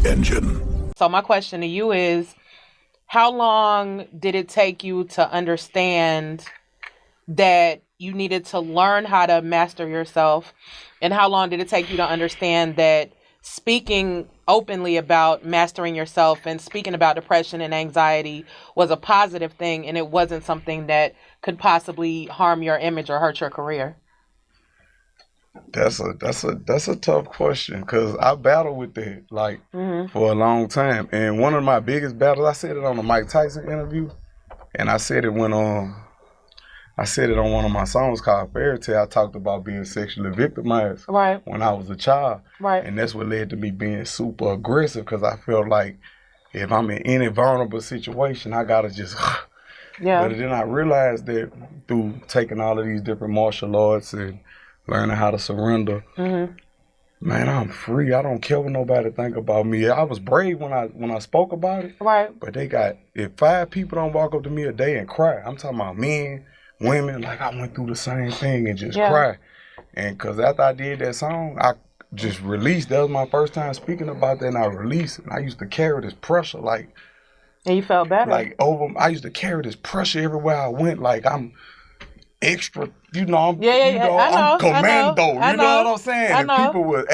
engine. So my question to you is, how long did it take you to understand that you needed to learn how to master yourself? And how long did it take you to understand that speaking openly about mastering yourself and speaking about depression and anxiety was a positive thing and it wasn't something that could possibly harm your image or hurt your career? That's a tough question because I battled with that for a long time. And one of my biggest battles, I said it on the Mike Tyson interview, and I said it I said it on one of my songs called Fairy Tale. I talked about being sexually victimized when I was a child. Right. And that's what led to me being super aggressive because I felt like if I'm in any vulnerable situation, I got to just... Yeah. But then I realized that through taking all of these different martial arts and learning how to surrender, man, I'm free. I don't care what nobody think about me. I was brave when I spoke about it. Right. But if 5 people don't walk up to me a day and cry, I'm talking about men, women, like I went through the same thing and just cry. And because after I did that song, I just released. That was my first time speaking about that, and I released. And I used to carry this pressure, and you felt better. I used to carry this pressure everywhere I went, like I'm extra, I'm I'm commando, you know what I'm saying? And people would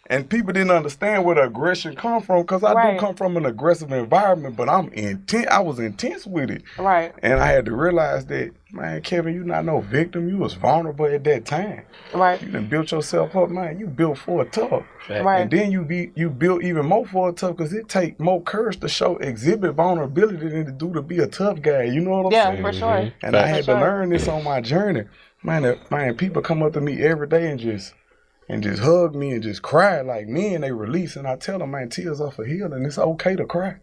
and people didn't understand where the aggression come from because I do come from an aggressive environment, but I was intense with it. Right. And I had to realize that, man, Kevin, you not no victim. You was vulnerable at that time. Right. You done built yourself up, man. You built for a tough. Right. And then you built even more for a tough because it take more courage to exhibit vulnerability than to be a tough guy. You know what I'm saying? Yeah, for sure. And I had to learn this on my journey. Man, people come up to me every day and just hug me and just cry like me, and they release. And I tell them, man, tears are for healing. It's okay to cry.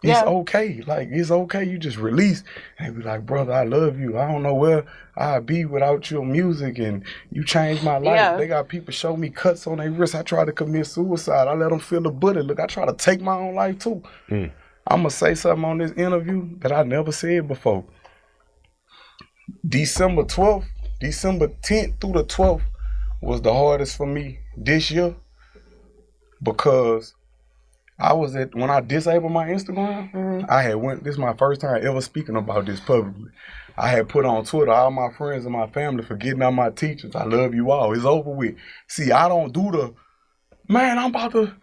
It's okay. It's okay. You just release. And be like, brother, I love you. I don't know where I'd be without your music, and you changed my life. Yeah. They got people show me cuts on their wrists. I try to commit suicide. I let them feel the bullet. Look, I try to take my own life too. I'm going to say something on this interview that I never said before. December 10th through the 12th was the hardest for me this year because when I disabled my Instagram, this is my first time ever speaking about this publicly. I had put on Twitter, all my friends and my family forgetting all my teachers. I love you all. It's over with. See, I don't do man, I'm about to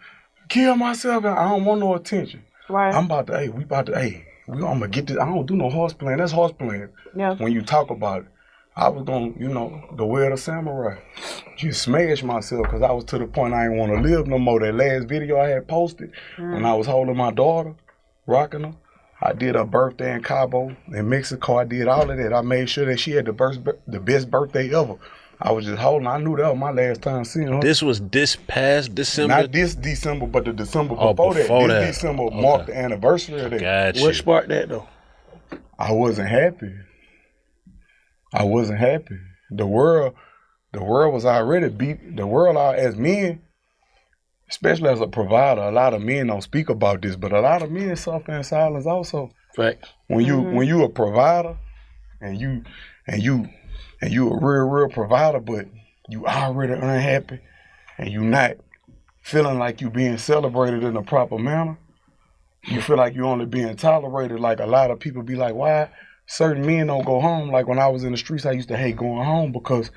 kill myself and I don't want no attention. Right. I'm about to, I'm going to get this. I don't do no horse playing. That's horse playing. Yeah. When you talk about it. I was going to, the way of the samurai. Just smash myself because I was to the point I didn't want to live no more. That last video I had posted when I was holding my daughter, rocking her, I did her birthday in Cabo, in Mexico. I did all of that. I made sure that she had the best birthday ever. I was just holding. I knew that was my last time seeing her. This was this past December? Not this December, but the December before that. This December marked the anniversary of that. Gotcha. What sparked that though? I wasn't happy. The world was already beat. The world, as men, especially as a provider, a lot of men don't speak about this, but a lot of men suffer in silence also. Right. When you a provider, and you a real provider, but you already unhappy, and you not feeling like you being celebrated in a proper manner. You feel like you only being tolerated. Like a lot of people be like, why certain men don't go home? Like when I was in the streets, I used to hate going home because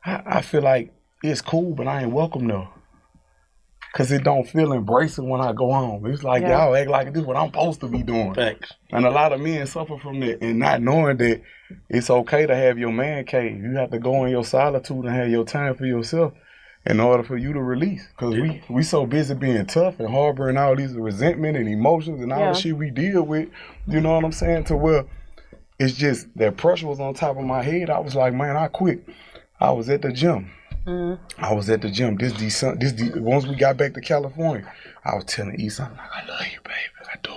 I feel like it's cool, but I ain't welcome there. Because it don't feel embracing when I go home. It's like, y'all act like this is what I'm supposed to be doing. Facts. And a lot of men suffer from that and not knowing that it's okay to have your man cave. You have to go in your solitude and have your time for yourself in order for you to release. Because we so busy being tough and harboring all these resentment and emotions and all the shit we deal with, you know what I'm saying, to where it's just that pressure was on top of my head. I was like, man, I quit. I was at the gym. I was at the gym. Once we got back to California, I was telling Issa, I'm like, I love you, baby. I do.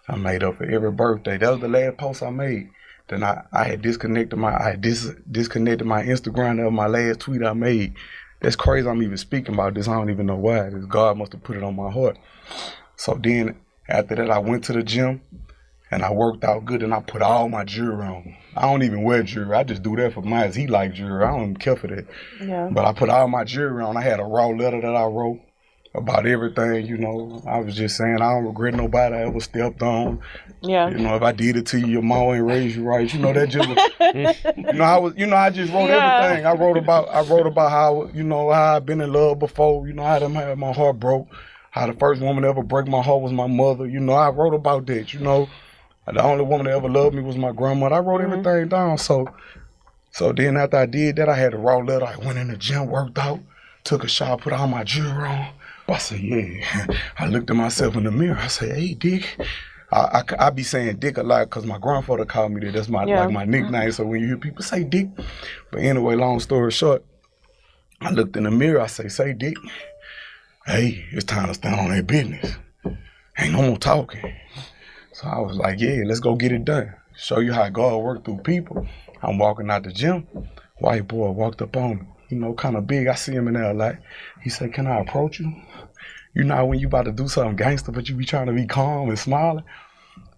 I made up for every birthday. That was the last post I made. Then I had disconnected my Instagram. That was my last tweet I made. That's crazy I'm even speaking about this. I don't even know why. God must have put it on my heart. So then after that, I went to the gym and I worked out good and I put all my jewelry on. I don't even wear jewelry. I just do that for mine. He like jewelry. I don't even care for that. Yeah. But I put all my jewelry on. I had a raw letter that I wrote. about everything, you know. I was just saying I don't regret nobody I ever stepped on. Yeah. You know, if I did it to you, your mom ain't raised you right. You know, that just was, I just wrote everything. I wrote about how, you know, how I've been in love before, you know, how I had my heart broke, how the first woman to ever break my heart was my mother. You know, I wrote about that, you know. The only woman that ever loved me was my grandmother. I wrote everything down. So then after I did that, I had a raw letter. I went in the gym, worked out, took a shower, put all my jewelry on. I said, yeah. I looked at myself in the mirror. I said, hey, Dick. I be saying Dick a lot because my grandfather called me that. That's my like my nickname. So when you hear people say Dick, but anyway, long story short, I looked in the mirror. I say Dick, hey, it's time to stand on that business. Ain't no more talking. So I was like, yeah, let's go get it done. Show you how God worked through people. I'm walking out the gym. White boy walked up on me, you know, kind of big. I see him in there like, he said, can I approach you? You know when you about to do something gangster, but you be trying to be calm and smiling?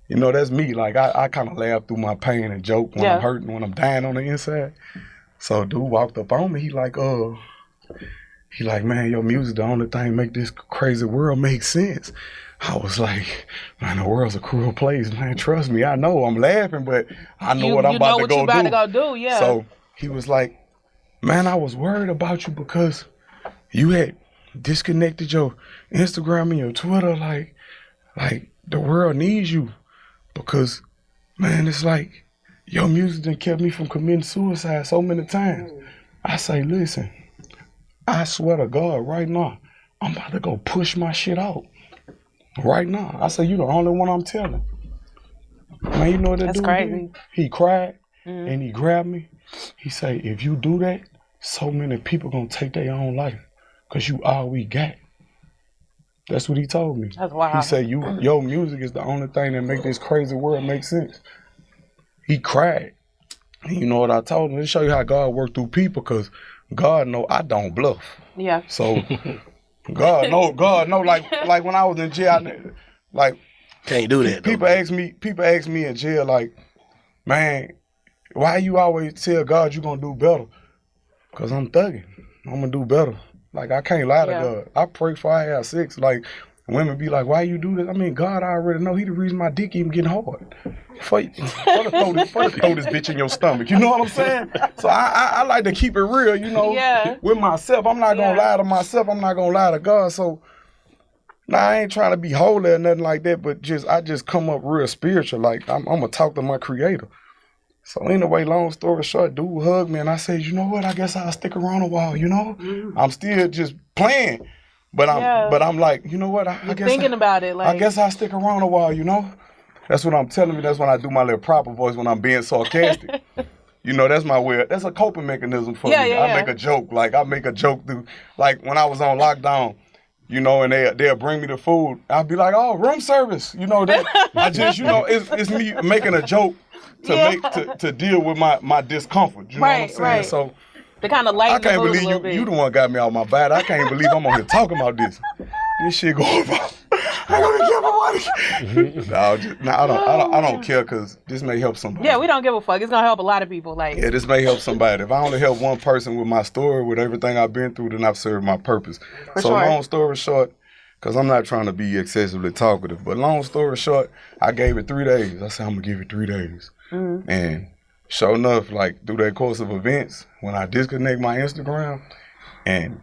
You know, that's me. Like, I kind of laugh through my pain and joke when I'm hurting, when I'm dying on the inside. So dude walked up on me. He like, man, your music the only thing make this crazy world make sense. I was like, man, the world's a cruel place, man. Trust me, I know. I'm laughing, but I know what I'm about to go do. You know what you about to go do, yeah. So he was like, man, I was worried about you because you had disconnected your Instagram and your Twitter. Like the world needs you because, man, it's like your music done kept me from committing suicide so many times. I say, listen, I swear to God, right now, I'm about to go push my shit out. Right now. I say, you the only one I'm telling. Man, you know what that dude did? He cried and he grabbed me. He say, if you do that, so many people gonna take their own life because you all we got. That's what he told me. That's wild. He said, your music is the only thing that make this crazy world make sense. He cried. And you know what I told him? Let's show you how God worked through people because God know I don't bluff. Yeah. So God know, like when I was in jail, like can't do that. People ask me in jail, like, man, why you always tell God you gonna do better? Cause I'm thugging. I'm gonna do better. Like I can't lie to God. I pray before I have sex. Like women be like, why you do this? I mean, God I already know he the reason my dick even getting hard. For to throw this bitch in your stomach. You know what I'm saying? So I like to keep it real, you know, with myself. I'm not gonna lie to myself. I'm not gonna lie to God. So I ain't trying to be holy or nothing like that, but I just come up real spiritual. Like I'm gonna talk to my creator. So anyway, long story short, dude hugged me and I said, you know what? I guess I'll stick around a while, you know? I'm still just playing. But I'm like, you know what? I guess thinking about it. Like, I guess I'll stick around a while, you know? That's what I'm telling you. That's when I do my little proper voice when I'm being sarcastic. You know, that's my way. That's a coping mechanism for me. I make a joke. Like, I make a joke through, like, when I was on lockdown, you know, and they'll bring me the food. I'll be like, oh, room service. You know, I just, you know, it's me making a joke to deal with my discomfort. You know what I'm saying? Right. So to kind of lighten the mood a little bit. You the one got me out my bed. I can't believe I'm on here talking about this. This shit going on. I gotta get my money. I don't care because this may help somebody. Yeah, we don't give a fuck. It's gonna help a lot of people. Like, yeah, this may help somebody. If I only help one person with my story, with everything I've been through, then I've served my purpose. Long story short, because I'm not trying to be excessively talkative, but long story short, I gave it 3 days. I said I'm gonna give it 3 days, and sure enough, like through that course of events, when I disconnect my Instagram and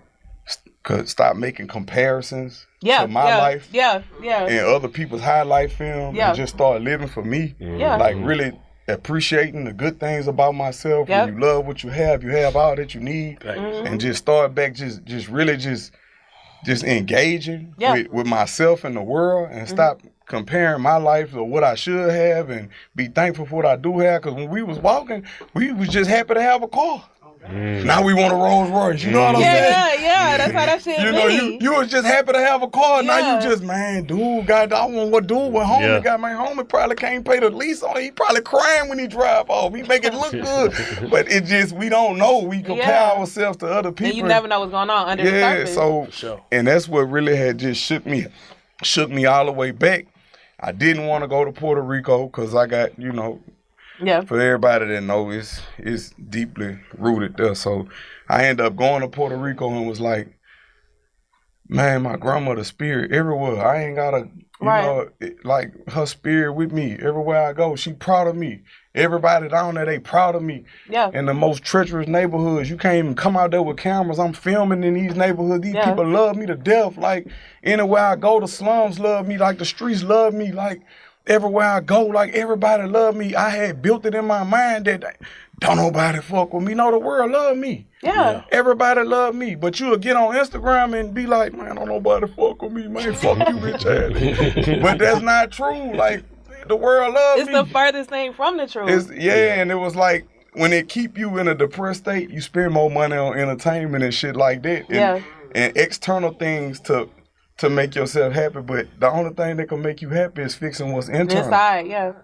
could stop making comparisons to my life and other people's highlight film and just start living for me, like really appreciating the good things about myself. When you love what you have all that you need, and just start back just really engaging with myself and the world and stop comparing my life to what I should have and be thankful for what I do have. Because when we was walking, we was just happy to have a car. Now we want a Rolls Royce. You know what I'm saying? Yeah, that's how that shit You know, you was just happy to have a car. Now you just, man, dude, I want what dude with homie got. My homie probably can't pay the lease on it. He probably crying when he drive off. He make it look good. But it just, we don't know. We compare ourselves to other people. And you never know what's going on under the surface. So, and that's what really had just shook me all the way back. I didn't want to go to Puerto Rico because I got, you know, for everybody that know, it's deeply rooted there. So I ended up going to Puerto Rico and was like, Man, my grandmother's spirit everywhere. I ain't gotta, like her spirit with me everywhere I go. She proud of me. Everybody down there, they proud of me. Yeah. In the most treacherous neighborhoods, you can't even come out there with cameras. I'm filming in these neighborhoods. These people love me to death. Like anywhere I go, the slums love me. Like the streets love me. Like everywhere I go, like everybody love me. I had built it in my mind that don't nobody fuck with me. No, the world love me. Yeah. Everybody love me. But you'll get on Instagram and be like, man, don't nobody fuck with me, man. Fuck you, bitch ass. But that's not true. Like, the world loves me. It's the furthest thing from the truth. And it was like, when it keep you in a depressed state, you spend more money on entertainment and shit like that. And external things to make yourself happy. But the only thing that can make you happy is fixing what's internal. Inside,